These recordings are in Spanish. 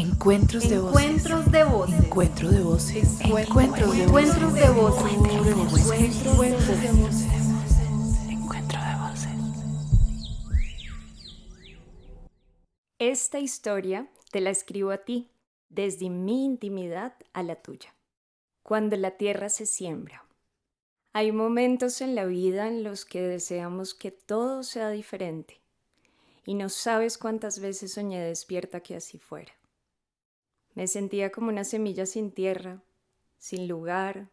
Encuentros de voces. Encuentros de voces. Encuentro de voces. Encuentros de voces. Encuentro de voces. Encuentro de voces. Esta historia te la escribo a ti, desde mi intimidad a la tuya. Cuando la tierra se siembra. Hay momentos en la vida en los que deseamos que todo sea diferente. Y no sabes cuántas veces soñé despierta que así fuera. Me sentía como una semilla sin tierra, sin lugar,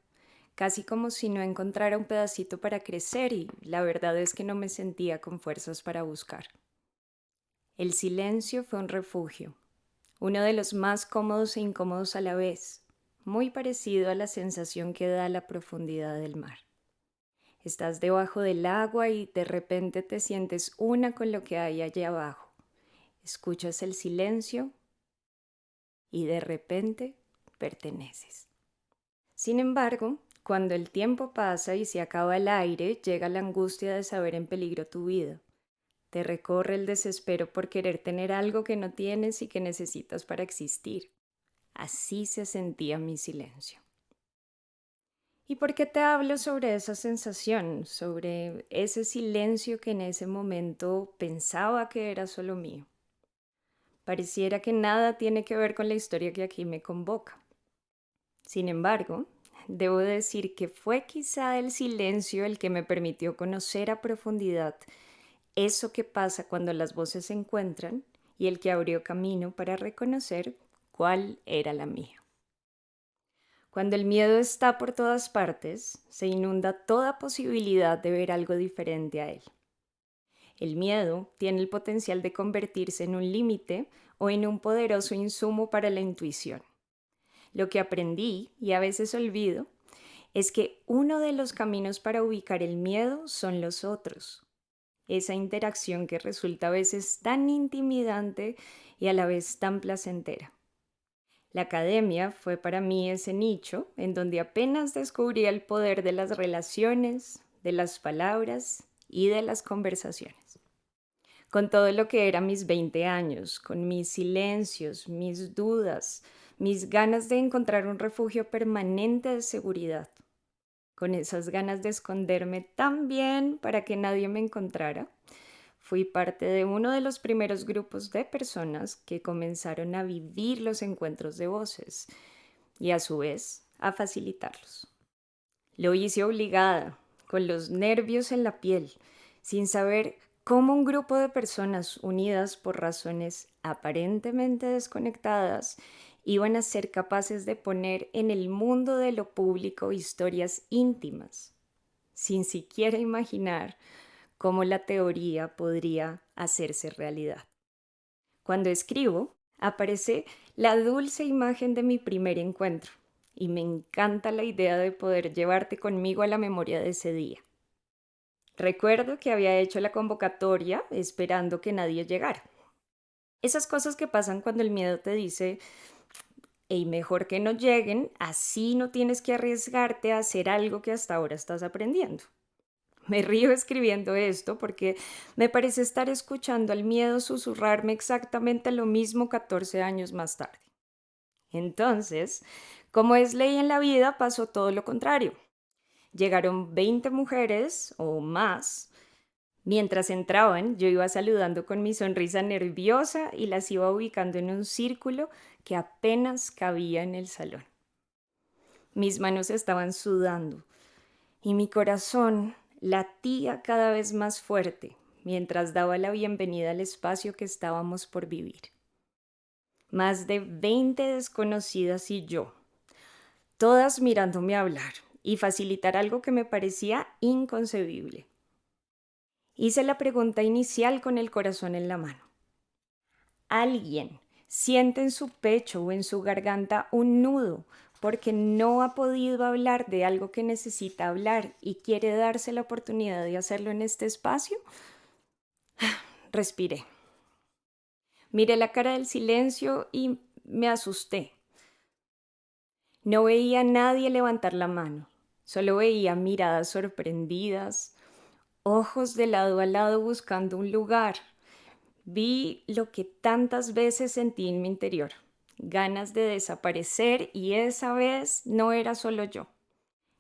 casi como si no encontrara un pedacito para crecer y la verdad es que no me sentía con fuerzas para buscar. El silencio fue un refugio, uno de los más cómodos e incómodos a la vez, muy parecido a la sensación que da la profundidad del mar. Estás debajo del agua y de repente te sientes una con lo que hay allá abajo. Escuchas el silencio y de repente perteneces. Sin embargo, cuando el tiempo pasa y se acaba el aire, llega la angustia de saber en peligro tu vida. Te recorre el desespero por querer tener algo que no tienes y que necesitas para existir. Así se sentía mi silencio. ¿Y por qué te hablo sobre esa sensación, sobre ese silencio que en ese momento pensaba que era solo mío? Pareciera que nada tiene que ver con la historia que aquí me convoca. Sin embargo, debo decir que fue quizá el silencio el que me permitió conocer a profundidad eso que pasa cuando las voces se encuentran y el que abrió camino para reconocer cuál era la mía. Cuando el miedo está por todas partes, se inunda toda posibilidad de ver algo diferente a él. El miedo tiene el potencial de convertirse en un límite o en un poderoso insumo para la intuición. Lo que aprendí, y a veces olvido, es que uno de los caminos para ubicar el miedo son los otros. Esa interacción que resulta a veces tan intimidante y a la vez tan placentera. La academia fue para mí ese nicho en donde apenas descubría el poder de las relaciones, de las palabras y de las conversaciones. Con todo lo que era mis 20 años, con mis silencios, mis dudas, mis ganas de encontrar un refugio permanente de seguridad, con esas ganas de esconderme tan bien para que nadie me encontrara, fui parte de uno de los primeros grupos de personas que comenzaron a vivir los encuentros de voces y a su vez a facilitarlos. Lo hice obligada, con los nervios en la piel, sin saber cómo un grupo de personas unidas por razones aparentemente desconectadas iban a ser capaces de poner en el mundo de lo público historias íntimas, sin siquiera imaginar cómo la teoría podría hacerse realidad. Cuando escribo, aparece la dulce imagen de mi primer encuentro y me encanta la idea de poder llevarte conmigo a la memoria de ese día. Recuerdo que había hecho la convocatoria esperando que nadie llegara. Esas cosas que pasan cuando el miedo te dice, hey, mejor que no lleguen, así no tienes que arriesgarte a hacer algo que hasta ahora estás aprendiendo. Me río escribiendo esto porque me parece estar escuchando al miedo susurrarme exactamente lo mismo 14 años más tarde. Entonces, como es ley en la vida, pasó todo lo contrario. Llegaron 20 mujeres o más. Mientras entraban, yo iba saludando con mi sonrisa nerviosa y las iba ubicando en un círculo que apenas cabía en el salón. Mis manos estaban sudando y mi corazón latía cada vez más fuerte mientras daba la bienvenida al espacio que estábamos por vivir. Más de 20 desconocidas y yo, todas mirándome hablar y facilitar algo que me parecía inconcebible. Hice la pregunta inicial con el corazón en la mano. ¿Alguien siente en su pecho o en su garganta un nudo porque no ha podido hablar de algo que necesita hablar y quiere darse la oportunidad de hacerlo en este espacio? Respiré. Miré la cara del silencio y me asusté. No veía a nadie levantar la mano, solo veía miradas sorprendidas, ojos de lado a lado buscando un lugar. Vi lo que tantas veces sentí en mi interior, ganas de desaparecer, y esa vez no era solo yo.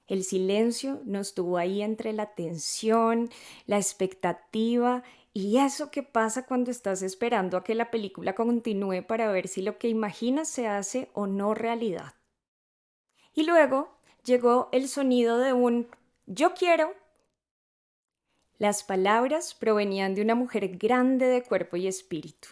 El silencio nos tuvo ahí entre la tensión, la expectativa y eso que pasa cuando estás esperando a que la película continúe para ver si lo que imaginas se hace o no realidad. Y luego llegó el sonido de un "yo quiero". Las palabras provenían de una mujer grande de cuerpo y espíritu.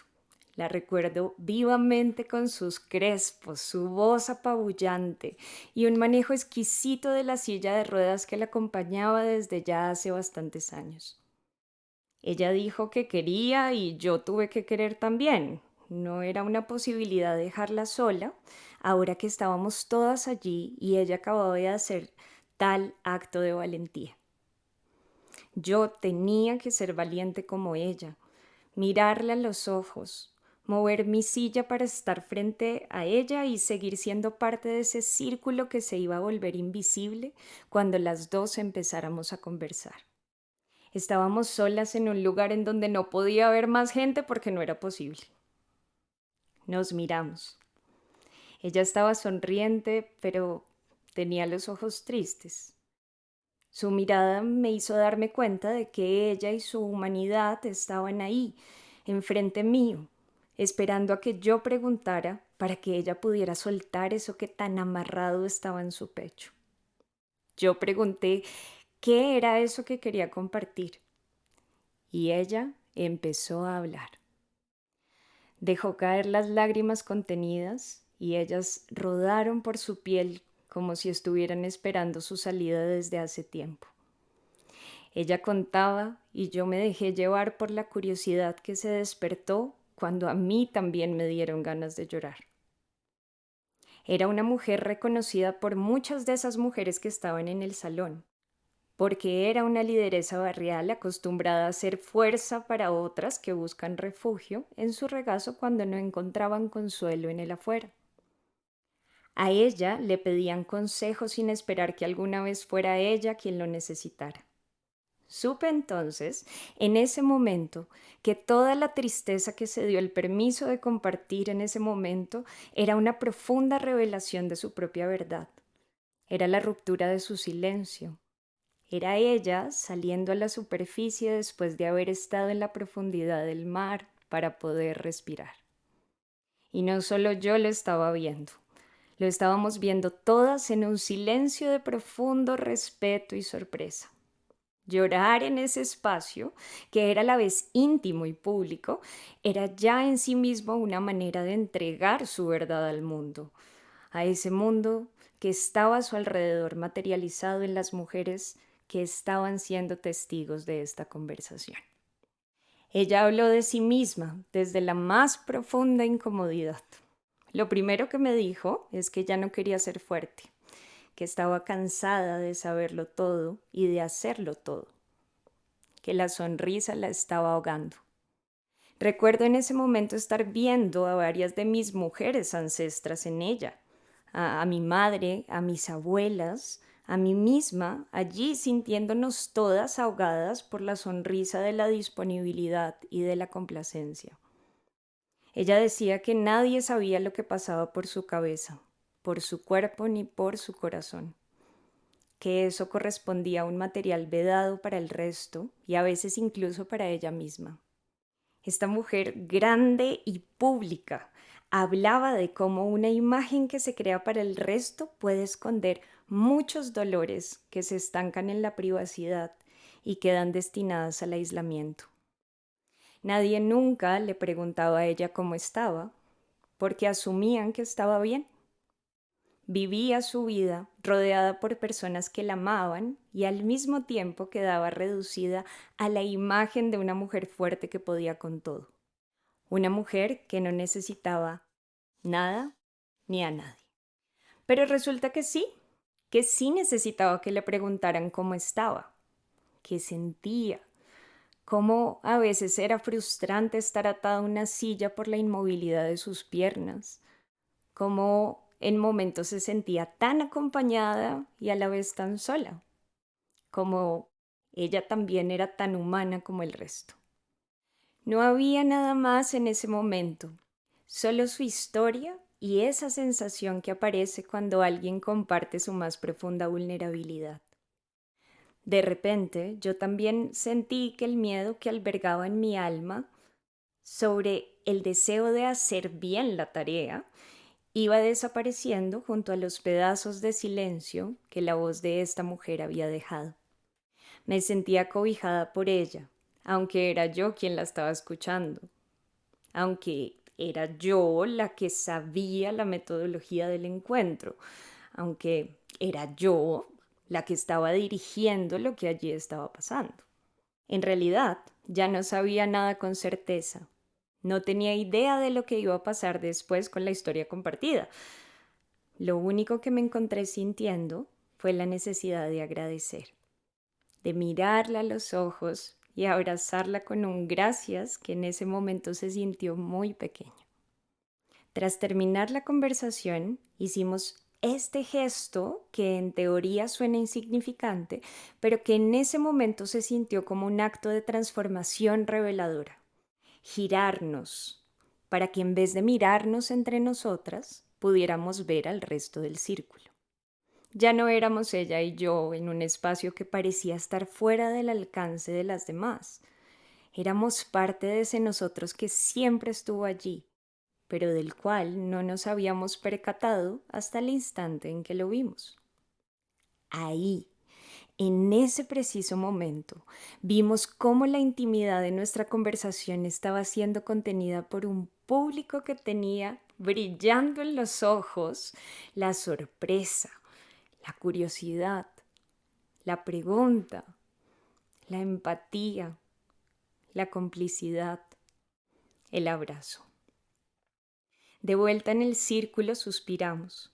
La recuerdo vivamente con sus crespos, su voz apabullante y un manejo exquisito de la silla de ruedas que la acompañaba desde ya hace bastantes años. Ella dijo que quería y yo tuve que querer también. No era una posibilidad dejarla sola, ahora que estábamos todas allí y ella acababa de hacer tal acto de valentía. Yo tenía que ser valiente como ella, mirarla a los ojos, mover mi silla para estar frente a ella y seguir siendo parte de ese círculo que se iba a volver invisible cuando las dos empezáramos a conversar. Estábamos solas en un lugar en donde no podía haber más gente porque no era posible. Nos miramos. Ella estaba sonriente, pero tenía los ojos tristes. Su mirada me hizo darme cuenta de que ella y su humanidad estaban ahí, enfrente mío, esperando a que yo preguntara para que ella pudiera soltar eso que tan amarrado estaba en su pecho. Yo pregunté qué era eso que quería compartir y ella empezó a hablar. Dejó caer las lágrimas contenidas y ellas rodaron por su piel como si estuvieran esperando su salida desde hace tiempo. Ella contaba y yo me dejé llevar por la curiosidad que se despertó cuando a mí también me dieron ganas de llorar. Era una mujer reconocida por muchas de esas mujeres que estaban en el salón, porque era una lideresa barrial acostumbrada a hacer fuerza para otras que buscan refugio en su regazo cuando no encontraban consuelo en el afuera. A ella le pedían consejos sin esperar que alguna vez fuera ella quien lo necesitara. Supe entonces, en ese momento, que toda la tristeza que se dio el permiso de compartir en ese momento era una profunda revelación de su propia verdad. Era la ruptura de su silencio. Era ella saliendo a la superficie después de haber estado en la profundidad del mar para poder respirar. Y no solo yo lo estaba viendo, lo estábamos viendo todas en un silencio de profundo respeto y sorpresa. Llorar en ese espacio, que era a la vez íntimo y público, era ya en sí mismo una manera de entregar su verdad al mundo, a ese mundo que estaba a su alrededor materializado en las mujeres que estaban siendo testigos de esta conversación. Ella habló de sí misma desde la más profunda incomodidad. Lo primero que me dijo es que ya no quería ser fuerte, que estaba cansada de saberlo todo y de hacerlo todo, que la sonrisa la estaba ahogando. Recuerdo en ese momento estar viendo a varias de mis mujeres ancestras en ella, a mi madre, a mis abuelas, a mí misma, allí sintiéndonos todas ahogadas por la sonrisa de la disponibilidad y de la complacencia. Ella decía que nadie sabía lo que pasaba por su cabeza, por su cuerpo ni por su corazón, que eso correspondía a un material vedado para el resto y a veces incluso para ella misma. Esta mujer grande y pública hablaba de cómo una imagen que se crea para el resto puede esconder muchos dolores que se estancan en la privacidad y quedan destinadas al aislamiento. Nadie nunca le preguntaba a ella cómo estaba, porque asumían que estaba bien. Vivía su vida rodeada por personas que la amaban y al mismo tiempo quedaba reducida a la imagen de una mujer fuerte que podía con todo. Una mujer que no necesitaba nada ni a nadie. Pero resulta que sí necesitaba que le preguntaran cómo estaba, qué sentía, cómo a veces era frustrante estar atada a una silla por la inmovilidad de sus piernas, cómo en momentos se sentía tan acompañada y a la vez tan sola, como ella también era tan humana como el resto. No había nada más en ese momento, solo su historia y esa sensación que aparece cuando alguien comparte su más profunda vulnerabilidad. De repente, yo también sentí que el miedo que albergaba en mi alma sobre el deseo de hacer bien la tarea iba desapareciendo junto a los pedazos de silencio que la voz de esta mujer había dejado. Me sentía cobijada por ella, aunque era yo quien la estaba escuchando, aunque era yo la que sabía la metodología del encuentro, aunque era yo la que estaba dirigiendo lo que allí estaba pasando. En realidad, ya no sabía nada con certeza. No tenía idea de lo que iba a pasar después con la historia compartida. Lo único que me encontré sintiendo fue la necesidad de agradecer, de mirarla a los ojos y abrazarla con un gracias que en ese momento se sintió muy pequeño. Tras terminar la conversación, hicimos este gesto que en teoría suena insignificante, pero que en ese momento se sintió como un acto de transformación reveladora. Girarnos, para que en vez de mirarnos entre nosotras, pudiéramos ver al resto del círculo. Ya no éramos ella y yo en un espacio que parecía estar fuera del alcance de las demás. Éramos parte de ese nosotros que siempre estuvo allí, pero del cual no nos habíamos percatado hasta el instante en que lo vimos. Ahí, en ese preciso momento, vimos cómo la intimidad de nuestra conversación estaba siendo contenida por un público que tenía brillando en los ojos la sorpresa, la curiosidad, la pregunta, la empatía, la complicidad, el abrazo. De vuelta en el círculo suspiramos,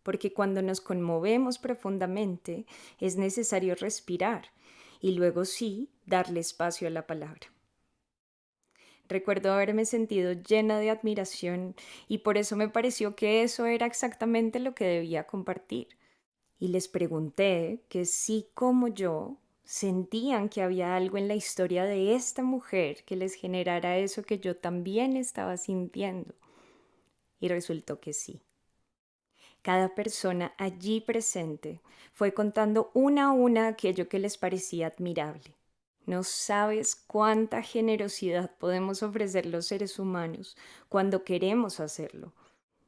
porque cuando nos conmovemos profundamente es necesario respirar y luego sí darle espacio a la palabra. Recuerdo haberme sentido llena de admiración y por eso me pareció que eso era exactamente lo que debía compartir. Y les pregunté que sí como yo sentían que había algo en la historia de esta mujer que les generara eso que yo también estaba sintiendo. Y resultó que sí. Cada persona allí presente fue contando una a una aquello que les parecía admirable. No sabes cuánta generosidad podemos ofrecer los seres humanos cuando queremos hacerlo.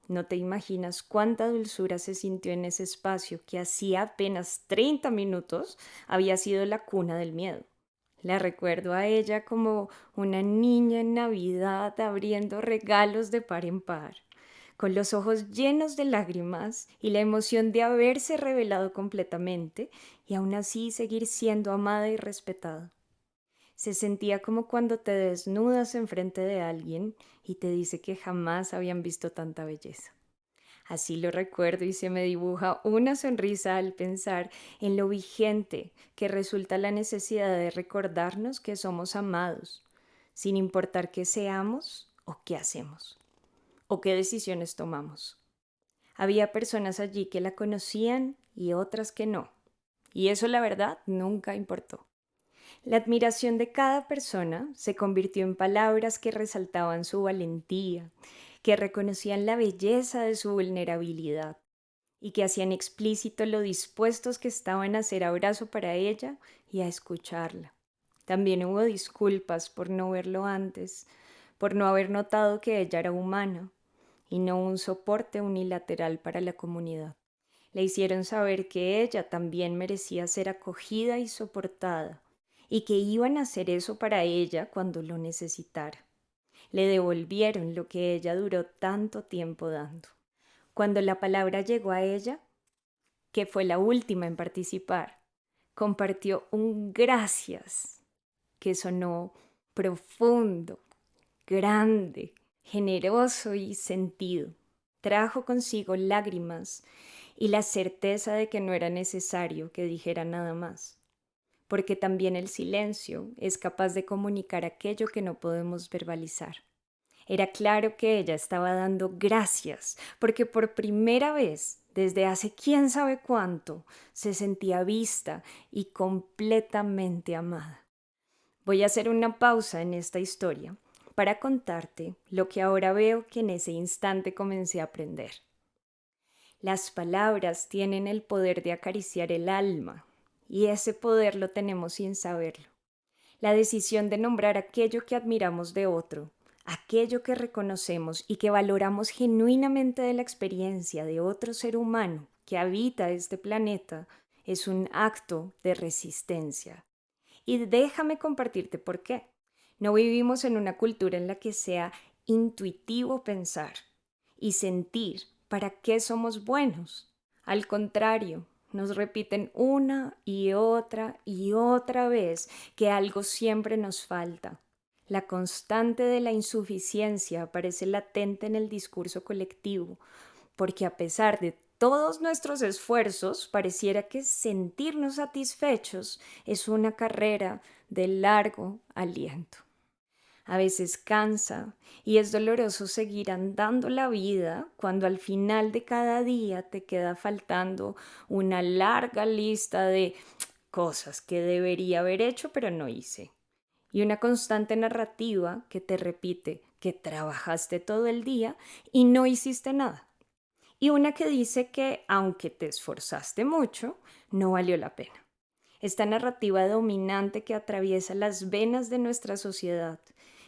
No te imaginas cuánta dulzura se sintió en ese espacio que hacía apenas 30 minutos había sido la cuna del miedo. La recuerdo a ella como una niña en Navidad abriendo regalos de par en par, con los ojos llenos de lágrimas y la emoción de haberse revelado completamente y aún así seguir siendo amada y respetada. Se sentía como cuando te desnudas enfrente de alguien y te dice que jamás habían visto tanta belleza. Así lo recuerdo y se me dibuja una sonrisa al pensar en lo vigente que resulta la necesidad de recordarnos que somos amados, sin importar qué seamos o qué hacemos, o qué decisiones tomamos. Había personas allí que la conocían y otras que no, y eso la verdad nunca importó. La admiración de cada persona se convirtió en palabras que resaltaban su valentía, que reconocían la belleza de su vulnerabilidad y que hacían explícito lo dispuestos que estaban a hacer abrazo para ella y a escucharla. También hubo disculpas por no verlo antes, por no haber notado que ella era humana y no un soporte unilateral para la comunidad. Le hicieron saber que ella también merecía ser acogida y soportada, y que iban a hacer eso para ella cuando lo necesitara. Le devolvieron lo que ella duró tanto tiempo dando. Cuando la palabra llegó a ella, que fue la última en participar, compartió un gracias que sonó profundo, grande, generoso y sentido. Trajo consigo lágrimas y la certeza de que no era necesario que dijera nada más, porque también el silencio es capaz de comunicar aquello que no podemos verbalizar. Era claro que ella estaba dando gracias, porque por primera vez, desde hace quién sabe cuánto, se sentía vista y completamente amada. Voy a hacer una pausa en esta historia para contarte lo que ahora veo que en ese instante comencé a aprender. Las palabras tienen el poder de acariciar el alma, y ese poder lo tenemos sin saberlo. La decisión de nombrar aquello que admiramos de otro, aquello que reconocemos y que valoramos genuinamente de la experiencia de otro ser humano que habita este planeta, es un acto de resistencia. Y déjame compartirte por qué. No vivimos en una cultura en la que sea intuitivo pensar y sentir para qué somos buenos. Al contrario, nos repiten una y otra vez que algo siempre nos falta. La constante de la insuficiencia aparece latente en el discurso colectivo, porque a pesar de todos nuestros esfuerzos, pareciera que sentirnos satisfechos es una carrera de largo aliento. A veces cansa y es doloroso seguir andando la vida cuando al final de cada día te queda faltando una larga lista de cosas que debería haber hecho pero no hice. Y una constante narrativa que te repite que trabajaste todo el día y no hiciste nada. Y una que dice que aunque te esforzaste mucho, no valió la pena. Esta narrativa dominante que atraviesa las venas de nuestra sociedad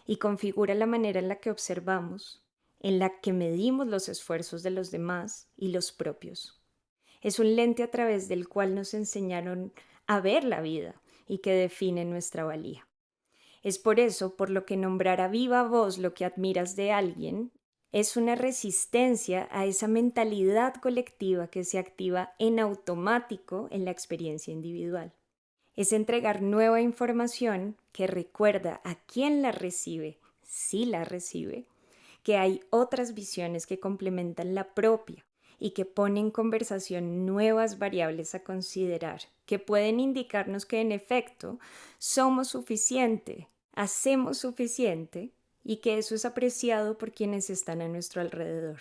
y configura la manera en la que observamos, en la que medimos los esfuerzos de los demás y los propios. Es un lente a través del cual nos enseñaron a ver la vida y que define nuestra valía. Es por eso por lo que nombrar a viva voz lo que admiras de alguien es una resistencia a esa mentalidad colectiva que se activa en automático en la experiencia individual. Es entregar nueva información que recuerda a quien la recibe, si la recibe, que hay otras visiones que complementan la propia y que ponen en conversación nuevas variables a considerar, que pueden indicarnos que en efecto somos suficiente, hacemos suficiente y que eso es apreciado por quienes están a nuestro alrededor.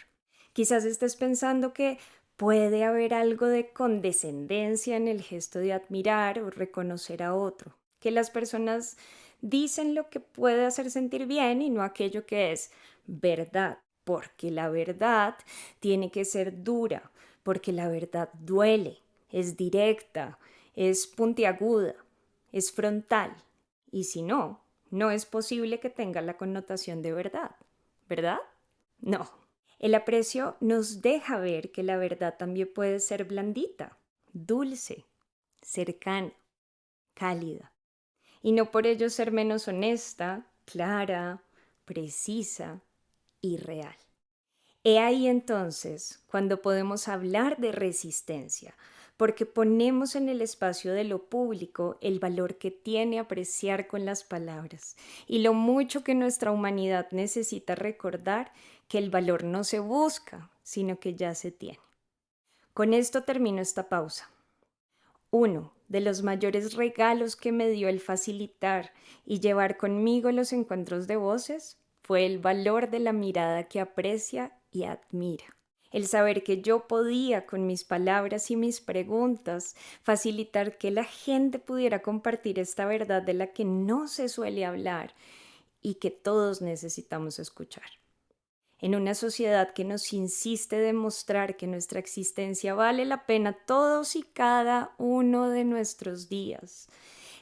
Quizás estés pensando que puede haber algo de condescendencia en el gesto de admirar o reconocer a otro, que las personas dicen lo que puede hacer sentir bien y no aquello que es verdad, porque la verdad tiene que ser dura, porque la verdad duele, es directa, es puntiaguda, es frontal, y si no, no es posible que tenga la connotación de verdad, ¿verdad? No. El aprecio nos deja ver que la verdad también puede ser blandita, dulce, cercana, cálida, y no por ello ser menos honesta, clara, precisa y real. He ahí entonces cuando podemos hablar de resistencia, porque ponemos en el espacio de lo público el valor que tiene apreciar con las palabras y lo mucho que nuestra humanidad necesita recordar que el valor no se busca, sino que ya se tiene. Con esto termino esta pausa. Uno de los mayores regalos que me dio el facilitar y llevar conmigo los encuentros de voces fue el valor de la mirada que aprecia y admira. El saber que yo podía con mis palabras y mis preguntas facilitar que la gente pudiera compartir esta verdad de la que no se suele hablar y que todos necesitamos escuchar. En una sociedad que nos insiste demostrar que nuestra existencia vale la pena todos y cada uno de nuestros días,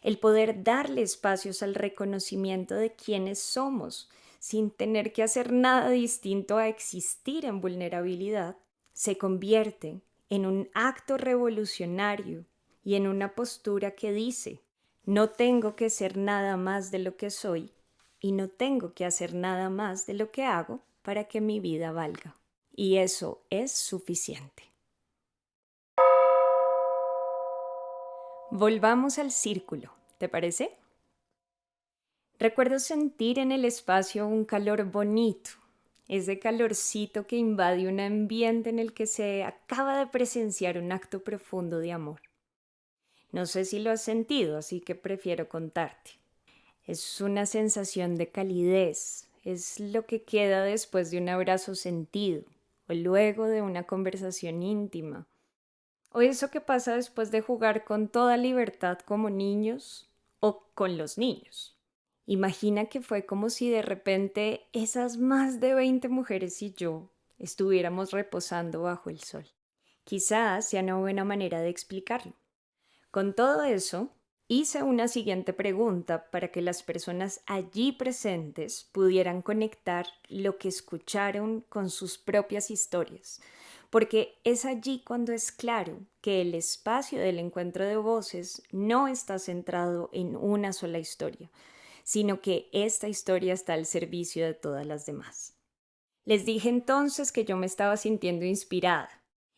el poder darle espacios al reconocimiento de quiénes somos, sin tener que hacer nada distinto a existir en vulnerabilidad, se convierte en un acto revolucionario y en una postura que dice, no tengo que ser nada más de lo que soy y no tengo que hacer nada más de lo que hago para que mi vida valga. Y eso es suficiente. Volvamos al círculo, ¿te parece? Recuerdo sentir en el espacio un calor bonito, ese calorcito que invade un ambiente en el que se acaba de presenciar un acto profundo de amor. No sé si lo has sentido, así que prefiero contarte. Es una sensación de calidez, es lo que queda después de un abrazo sentido o luego de una conversación íntima. O eso que pasa después de jugar con toda libertad como niños o con los niños. Imagina que fue como si de repente esas más de 20 mujeres y yo estuviéramos reposando bajo el sol. Quizás sea una buena manera de explicarlo. Con todo eso, hice una siguiente pregunta para que las personas allí presentes pudieran conectar lo que escucharon con sus propias historias, porque es allí cuando es claro que el espacio del encuentro de voces no está centrado en una sola historia, sino que esta historia está al servicio de todas las demás. Les dije entonces que yo me estaba sintiendo inspirada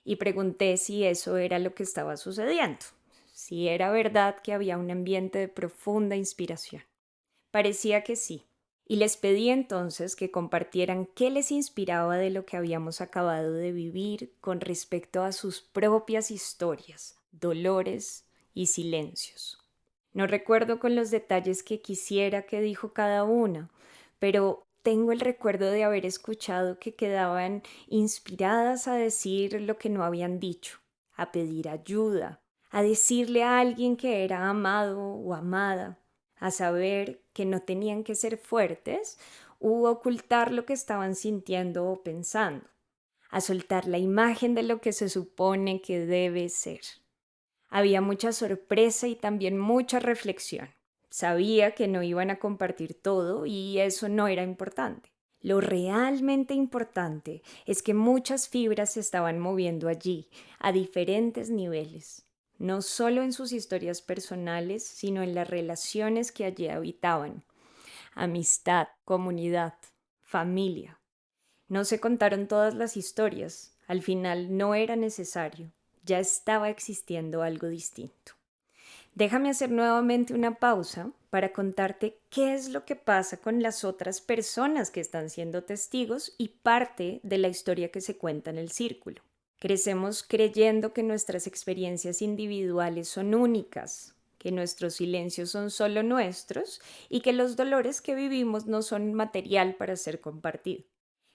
y pregunté si eso era lo que estaba sucediendo, si era verdad que había un ambiente de profunda inspiración. Parecía que sí, y les pedí entonces que compartieran qué les inspiraba de lo que habíamos acabado de vivir con respecto a sus propias historias, dolores y silencios. No recuerdo con los detalles que quisiera que dijo cada una, pero tengo el recuerdo de haber escuchado que quedaban inspiradas a decir lo que no habían dicho, a pedir ayuda, a decirle a alguien que era amado o amada, a saber que no tenían que ser fuertes u ocultar lo que estaban sintiendo o pensando, a soltar la imagen de lo que se supone que debe ser. Había mucha sorpresa y también mucha reflexión. Sabía que no iban a compartir todo y eso no era importante. Lo realmente importante es que muchas fibras se estaban moviendo allí, a diferentes niveles, no solo en sus historias personales, sino en las relaciones que allí habitaban. Amistad, comunidad, familia. No se contaron todas las historias, al final no era necesario, ya estaba existiendo algo distinto. Déjame hacer nuevamente una pausa para contarte qué es lo que pasa con las otras personas que están siendo testigos y parte de la historia que se cuenta en el círculo. Crecemos creyendo que nuestras experiencias individuales son únicas, que nuestros silencios son solo nuestros y que los dolores que vivimos no son material para ser compartido.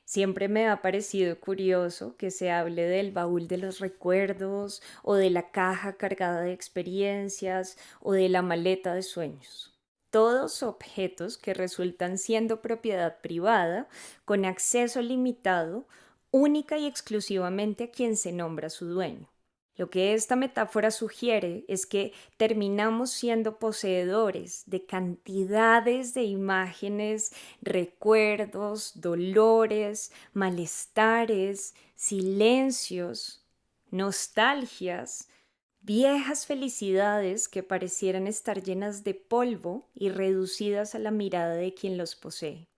Siempre me ha parecido curioso que se hable del baúl de los recuerdos o de la caja cargada de experiencias o de la maleta de sueños. Todos objetos que resultan siendo propiedad privada, con acceso limitado, única y exclusivamente a quien se nombra su dueño. Lo que esta metáfora sugiere es que terminamos siendo poseedores de cantidades de imágenes, recuerdos, dolores, malestares, silencios, nostalgias, viejas felicidades que parecieran estar llenas de polvo y reducidas a la mirada de quien los posee.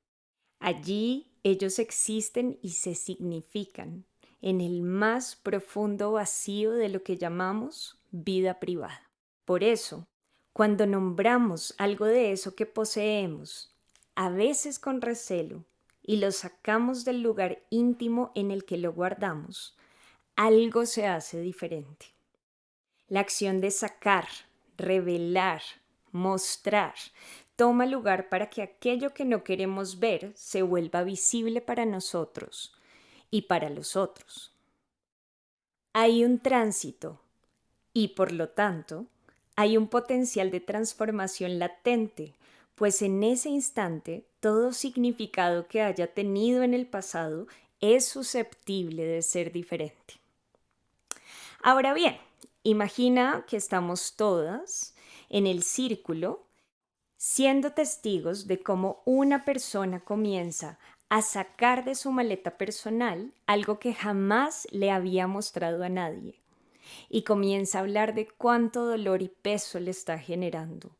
Allí ellos existen y se significan en el más profundo vacío de lo que llamamos vida privada. Por eso, cuando nombramos algo de eso que poseemos, a veces con recelo, y lo sacamos del lugar íntimo en el que lo guardamos, algo se hace diferente. La acción de sacar, revelar, mostrar, toma lugar para que aquello que no queremos ver se vuelva visible para nosotros y para los otros. Hay un tránsito y, por lo tanto, hay un potencial de transformación latente, pues en ese instante todo significado que haya tenido en el pasado es susceptible de ser diferente. Ahora bien, imagina que estamos todas en el círculo siendo testigos de cómo una persona comienza a sacar de su maleta personal algo que jamás le había mostrado a nadie y comienza a hablar de cuánto dolor y peso le está generando.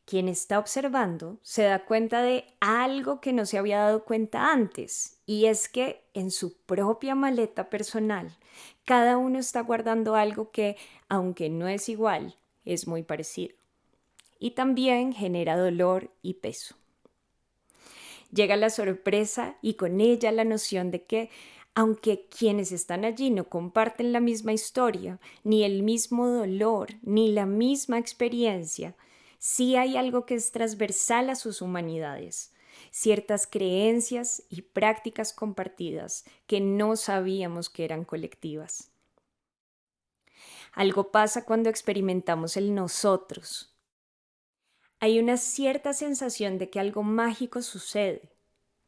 Quien está observando se da cuenta de algo que no se había dado cuenta antes, y es que en su propia maleta personal, cada uno está guardando algo que, aunque no es igual, es muy parecido. Y también genera dolor y peso. Llega la sorpresa y con ella la noción de que, aunque quienes están allí no comparten la misma historia, ni el mismo dolor, ni la misma experiencia, sí hay algo que es transversal a sus humanidades, ciertas creencias y prácticas compartidas que no sabíamos que eran colectivas. Algo pasa cuando experimentamos el nosotros. Hay una cierta sensación de que algo mágico sucede,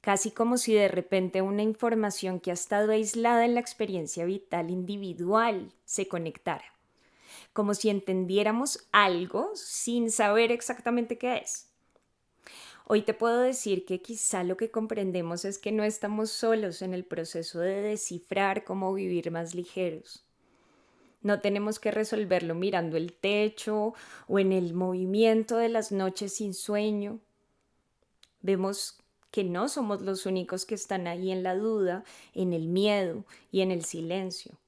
casi como si de repente una información que ha estado aislada en la experiencia vital individual se conectara, como si entendiéramos algo sin saber exactamente qué es. Hoy te puedo decir que quizá lo que comprendemos es que no estamos solos en el proceso de descifrar cómo vivir más ligeros. No tenemos que resolverlo mirando el techo o en el movimiento de las noches sin sueño. Vemos que no somos los únicos que están ahí en la duda, en el miedo y en el silencio.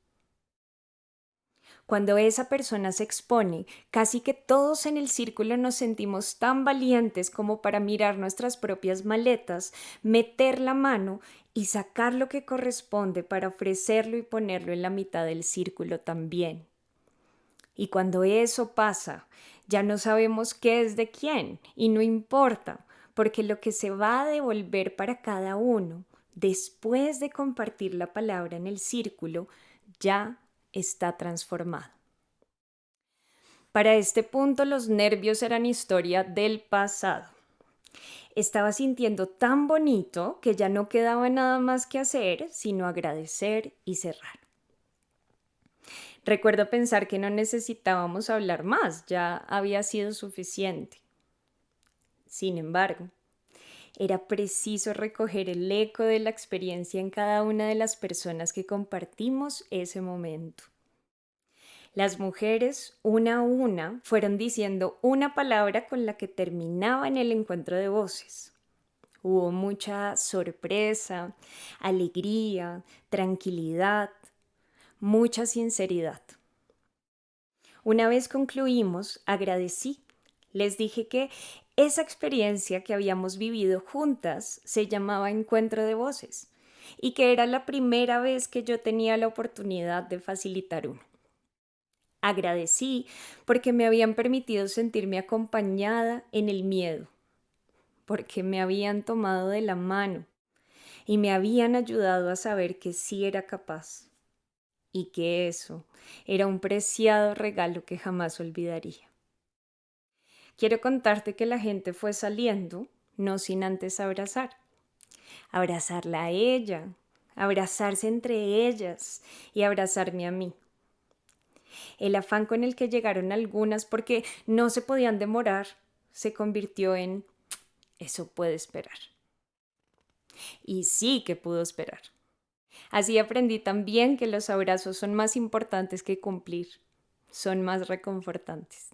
Cuando esa persona se expone, casi que todos en el círculo nos sentimos tan valientes como para mirar nuestras propias maletas, meter la mano y sacar lo que corresponde para ofrecerlo y ponerlo en la mitad del círculo también. Y cuando eso pasa, ya no sabemos qué es de quién y no importa, porque lo que se va a devolver para cada uno después de compartir la palabra en el círculo ya está transformado. Para este punto los nervios eran historia del pasado. Estaba sintiendo tan bonito que ya no quedaba nada más que hacer sino agradecer y cerrar. Recuerdo pensar que no necesitábamos hablar más, ya había sido suficiente. Sin embargo, era preciso recoger el eco de la experiencia en cada una de las personas que compartimos ese momento. Las mujeres, una a una, fueron diciendo una palabra con la que terminaban el encuentro de voces. Hubo mucha sorpresa, alegría, tranquilidad, mucha sinceridad. Una vez concluimos, agradecí. Les dije que esa experiencia que habíamos vivido juntas se llamaba Encuentro de Voces y que era la primera vez que yo tenía la oportunidad de facilitar uno. Agradecí porque me habían permitido sentirme acompañada en el miedo, porque me habían tomado de la mano y me habían ayudado a saber que sí era capaz y que eso era un preciado regalo que jamás olvidaría. Quiero contarte que la gente fue saliendo, no sin antes abrazarla a ella, abrazarse entre ellas y abrazarme a mí. El afán con el que llegaron algunas porque no se podían demorar se convirtió en eso puede esperar. Y sí que pudo esperar. Así aprendí también que los abrazos son más importantes que cumplir, son más reconfortantes.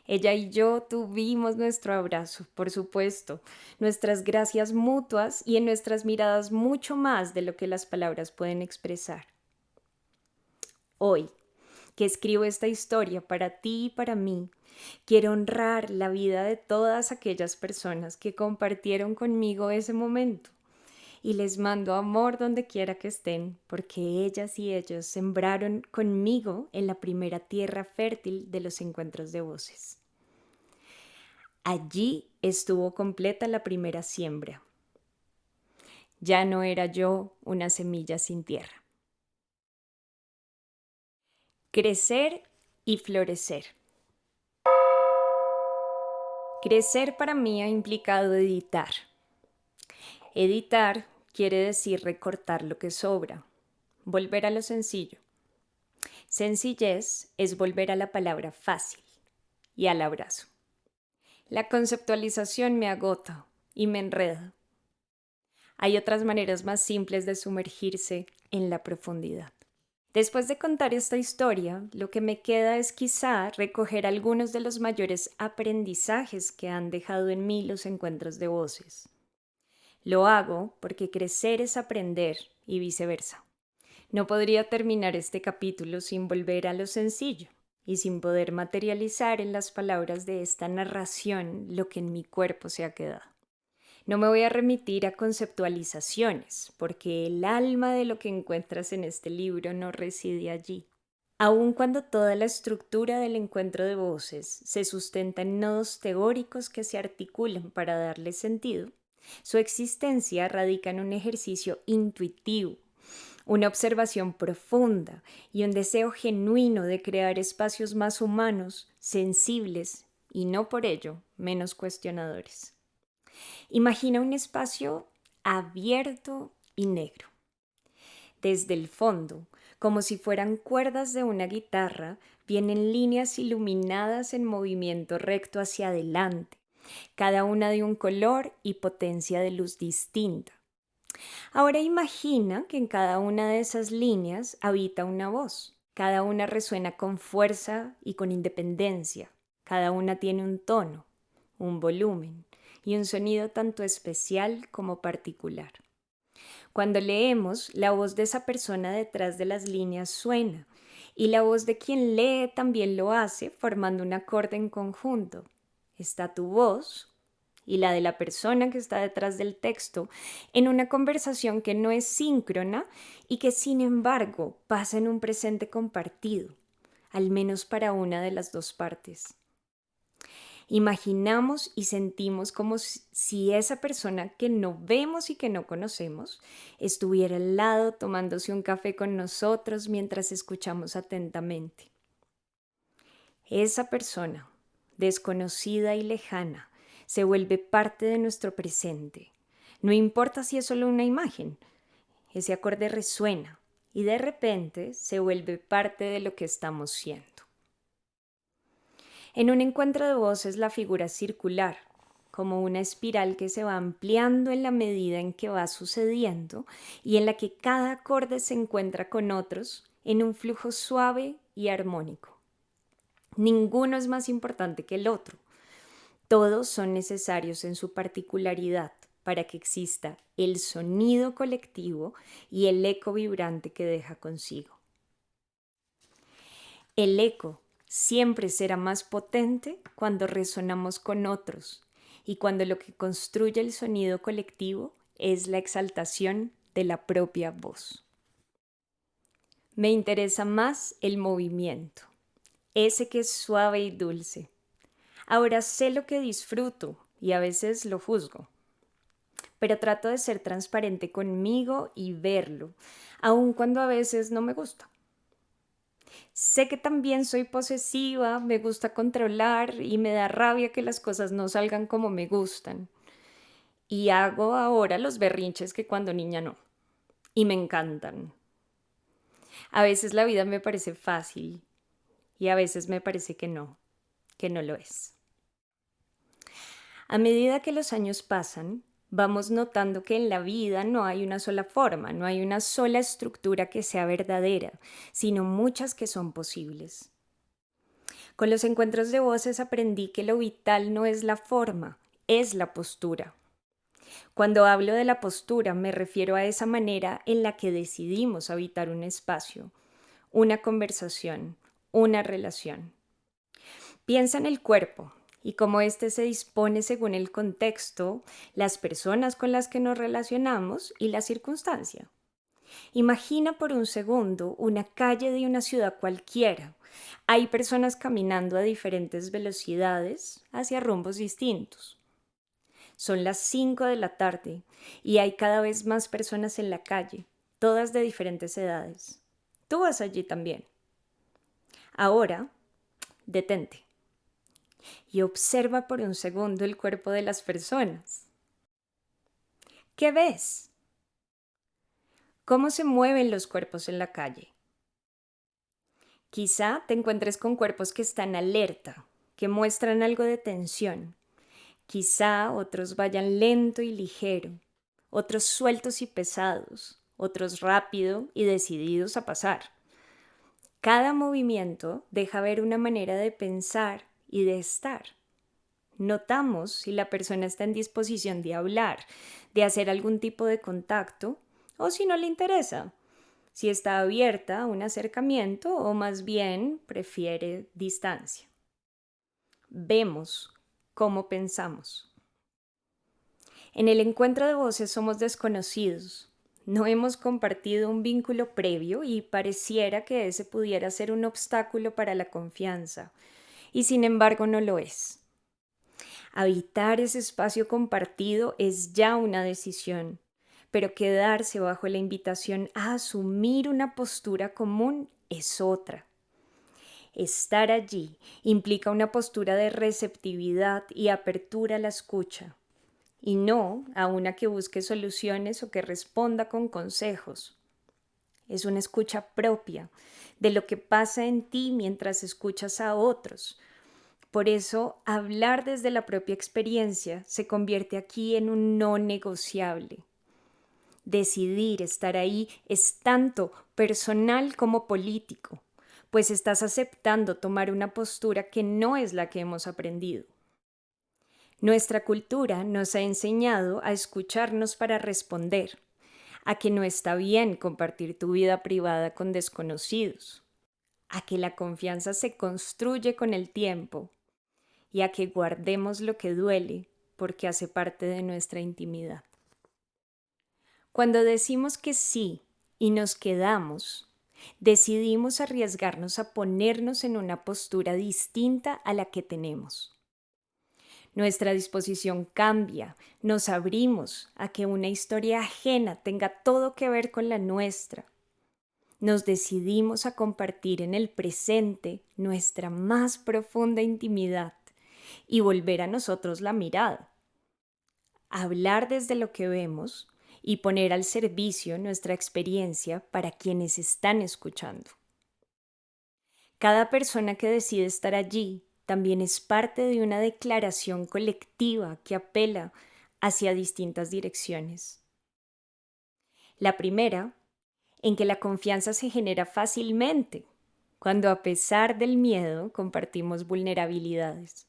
Ella y yo tuvimos nuestro abrazo, por supuesto, nuestras gracias mutuas y en nuestras miradas mucho más de lo que las palabras pueden expresar. Hoy, que escribo esta historia para ti y para mí, quiero honrar la vida de todas aquellas personas que compartieron conmigo ese momento y les mando amor donde quiera que estén, porque ellas y ellos sembraron conmigo en la primera tierra fértil de los encuentros de voces. Allí estuvo completa la primera siembra. Ya no era yo una semilla sin tierra. Crecer y florecer. Crecer para mí ha implicado editar. Editar quiere decir recortar lo que sobra, volver a lo sencillo. Sencillez es volver a la palabra fácil y al abrazo. La conceptualización me agota y me enreda. Hay otras maneras más simples de sumergirse en la profundidad. Después de contar esta historia, lo que me queda es quizá recoger algunos de los mayores aprendizajes que han dejado en mí los encuentros de voces. Lo hago porque crecer es aprender y viceversa. No podría terminar este capítulo sin volver a lo sencillo y sin poder materializar en las palabras de esta narración lo que en mi cuerpo se ha quedado. No me voy a remitir a conceptualizaciones, porque el alma de lo que encuentras en este libro no reside allí. Aun cuando toda la estructura del encuentro de voces se sustenta en nodos teóricos que se articulan para darle sentido, su existencia radica en un ejercicio intuitivo, una observación profunda y un deseo genuino de crear espacios más humanos, sensibles y no por ello menos cuestionadores. Imagina un espacio abierto y negro. Desde el fondo, como si fueran cuerdas de una guitarra, vienen líneas iluminadas en movimiento recto hacia adelante, cada una de un color y potencia de luz distinta. Ahora imagina que en cada una de esas líneas habita una voz. Cada una resuena con fuerza y con independencia. Cada una tiene un tono, un volumen y un sonido tanto especial como particular. Cuando leemos, la voz de esa persona detrás de las líneas suena y la voz de quien lee también lo hace, formando un acorde en conjunto. Está tu voz y la de la persona que está detrás del texto en una conversación que no es síncrona y que sin embargo pasa en un presente compartido, al menos para una de las dos partes. Imaginamos y sentimos como si esa persona que no vemos y que no conocemos estuviera al lado tomándose un café con nosotros mientras escuchamos atentamente. Esa persona, desconocida y lejana, se vuelve parte de nuestro presente. No importa si es solo una imagen, ese acorde resuena y de repente se vuelve parte de lo que estamos siendo. En un encuentro de voces la figura es circular, como una espiral que se va ampliando en la medida en que va sucediendo y en la que cada acorde se encuentra con otros en un flujo suave y armónico. Ninguno es más importante que el otro. Todos son necesarios en su particularidad para que exista el sonido colectivo y el eco vibrante que deja consigo. El eco siempre será más potente cuando resonamos con otros y cuando lo que construye el sonido colectivo es la exaltación de la propia voz. Me interesa más el movimiento, ese que es suave y dulce. Ahora sé lo que disfruto y a veces lo juzgo, pero trato de ser transparente conmigo y verlo, aun cuando a veces no me gusta. Sé que también soy posesiva, me gusta controlar y me da rabia que las cosas no salgan como me gustan. Y hago ahora los berrinches que cuando niña no. Y me encantan. A veces la vida me parece fácil y a veces me parece que no lo es. A medida que los años pasan, vamos notando que en la vida no hay una sola forma, no hay una sola estructura que sea verdadera, sino muchas que son posibles. Con los encuentros de voces aprendí que lo vital no es la forma, es la postura. Cuando hablo de la postura me refiero a esa manera en la que decidimos habitar un espacio, una conversación, una relación. Piensa en el cuerpo y cómo éste se dispone según el contexto, las personas con las que nos relacionamos y la circunstancia. Imagina por un segundo una calle de una ciudad cualquiera. Hay personas caminando a diferentes velocidades hacia rumbos distintos. Son las 5 de la tarde y hay cada vez más personas en la calle, todas de diferentes edades. Tú vas allí también. Ahora, detente y observa por un segundo el cuerpo de las personas. ¿Qué ves? ¿Cómo se mueven los cuerpos en la calle? Quizá te encuentres con cuerpos que están alerta, que muestran algo de tensión. Quizá otros vayan lento y ligero, otros sueltos y pesados, otros rápido y decididos a pasar. Cada movimiento deja ver una manera de pensar y de estar. Notamos si la persona está en disposición de hablar, de hacer algún tipo de contacto, o si no le interesa, si está abierta a un acercamiento o más bien prefiere distancia. Vemos cómo pensamos. En el encuentro de voces somos desconocidos. No hemos compartido un vínculo previo y pareciera que ese pudiera ser un obstáculo para la confianza, y sin embargo no lo es. Habitar ese espacio compartido es ya una decisión, pero quedarse bajo la invitación a asumir una postura común es otra. Estar allí implica una postura de receptividad y apertura a la escucha, y no a una que busque soluciones o que responda con consejos. Es una escucha propia de lo que pasa en ti mientras escuchas a otros. Por eso, hablar desde la propia experiencia se convierte aquí en un no negociable. Decidir estar ahí es tanto personal como político, pues estás aceptando tomar una postura que no es la que hemos aprendido. Nuestra cultura nos ha enseñado a escucharnos para responder, a que no está bien compartir tu vida privada con desconocidos, a que la confianza se construye con el tiempo y a que guardemos lo que duele porque hace parte de nuestra intimidad. Cuando decimos que sí y nos quedamos, decidimos arriesgarnos a ponernos en una postura distinta a la que tenemos. Nuestra disposición cambia, nos abrimos a que una historia ajena tenga todo que ver con la nuestra. Nos decidimos a compartir en el presente nuestra más profunda intimidad y volver a nosotros la mirada. Hablar desde lo que vemos y poner al servicio nuestra experiencia para quienes están escuchando. Cada persona que decide estar allí también es parte de una declaración colectiva que apela hacia distintas direcciones. La primera, en que la confianza se genera fácilmente, cuando a pesar del miedo compartimos vulnerabilidades.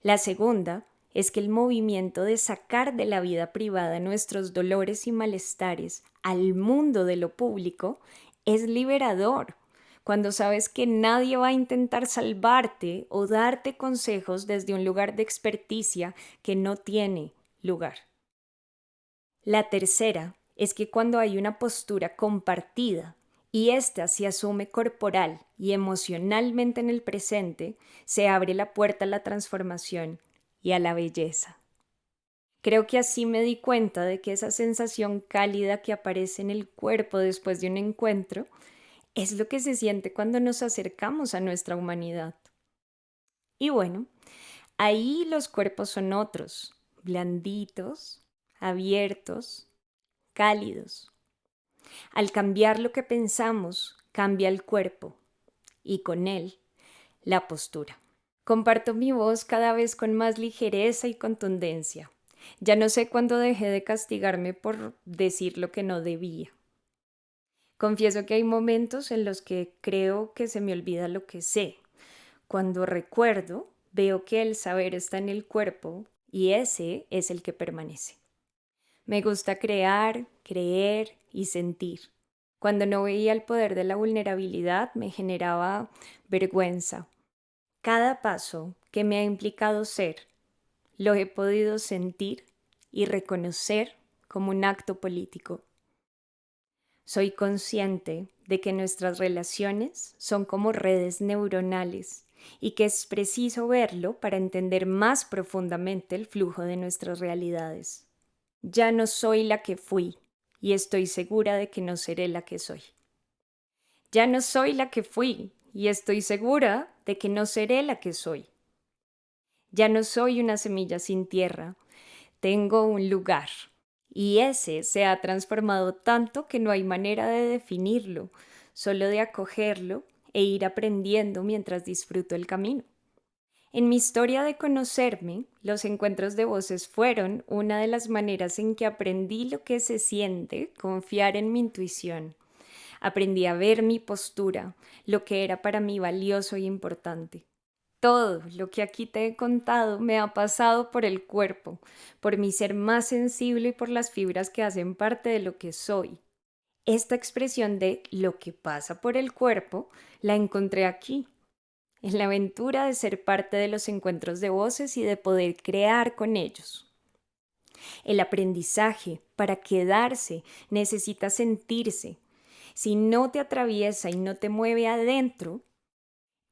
La segunda es que el movimiento de sacar de la vida privada nuestros dolores y malestares al mundo de lo público es liberador, cuando sabes que nadie va a intentar salvarte o darte consejos desde un lugar de experticia que no tiene lugar. La tercera es que cuando hay una postura compartida y ésta se asume corporal y emocionalmente en el presente, se abre la puerta a la transformación y a la belleza. Creo que así me di cuenta de que esa sensación cálida que aparece en el cuerpo después de un encuentro es lo que se siente cuando nos acercamos a nuestra humanidad. Y bueno, ahí los cuerpos son otros, blanditos, abiertos, cálidos. Al cambiar lo que pensamos, cambia el cuerpo y con él la postura. Comparto mi voz cada vez con más ligereza y contundencia. Ya no sé cuándo dejé de castigarme por decir lo que no debía. Confieso que hay momentos en los que creo que se me olvida lo que sé. Cuando recuerdo, veo que el saber está en el cuerpo y ese es el que permanece. Me gusta crear, creer y sentir. Cuando no veía el poder de la vulnerabilidad, me generaba vergüenza. Cada paso que me ha implicado ser, lo he podido sentir y reconocer como un acto político. Soy consciente de que nuestras relaciones son como redes neuronales y que es preciso verlo para entender más profundamente el flujo de nuestras realidades. Ya no soy la que fui y estoy segura de que no seré la que soy. Ya no soy la que fui y estoy segura de que no seré la que soy. Ya no soy una semilla sin tierra, tengo un lugar. Y ese se ha transformado tanto que no hay manera de definirlo, solo de acogerlo e ir aprendiendo mientras disfruto el camino. En mi historia de conocerme, los encuentros de voces fueron una de las maneras en que aprendí lo que se siente confiar en mi intuición. Aprendí a ver mi postura, lo que era para mí valioso y importante. Todo lo que aquí te he contado me ha pasado por el cuerpo, por mi ser más sensible y por las fibras que hacen parte de lo que soy. Esta expresión de lo que pasa por el cuerpo la encontré aquí, en la aventura de ser parte de los encuentros de voces y de poder crear con ellos. El aprendizaje, para quedarse, necesita sentirse. Si no te atraviesa y no te mueve adentro,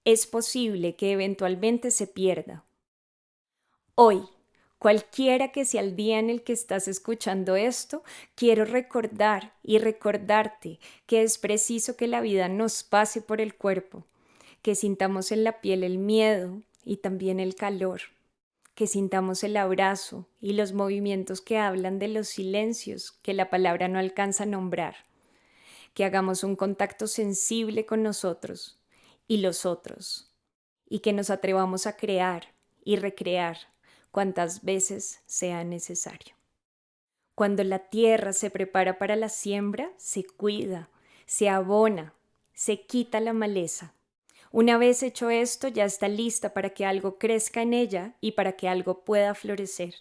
es posible que eventualmente se pierda. Hoy, cualquiera que sea el día en el que estás escuchando esto, quiero recordar y recordarte que es preciso que la vida nos pase por el cuerpo, que sintamos en la piel el miedo y también el calor, que sintamos el abrazo y los movimientos que hablan de los silencios que la palabra no alcanza a nombrar, que hagamos un contacto sensible con nosotros y los otros, y que nos atrevamos a crear y recrear cuantas veces sea necesario. Cuando la tierra se prepara para la siembra, se cuida, se abona, se quita la maleza. Una vez hecho esto, ya está lista para que algo crezca en ella y para que algo pueda florecer.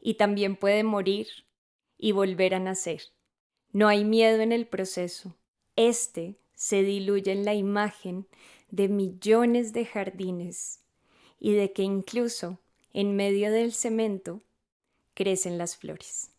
Y también puede morir y volver a nacer. No hay miedo en el proceso. Este se diluye en la imagen de millones de jardines y de que incluso en medio del cemento crecen las flores.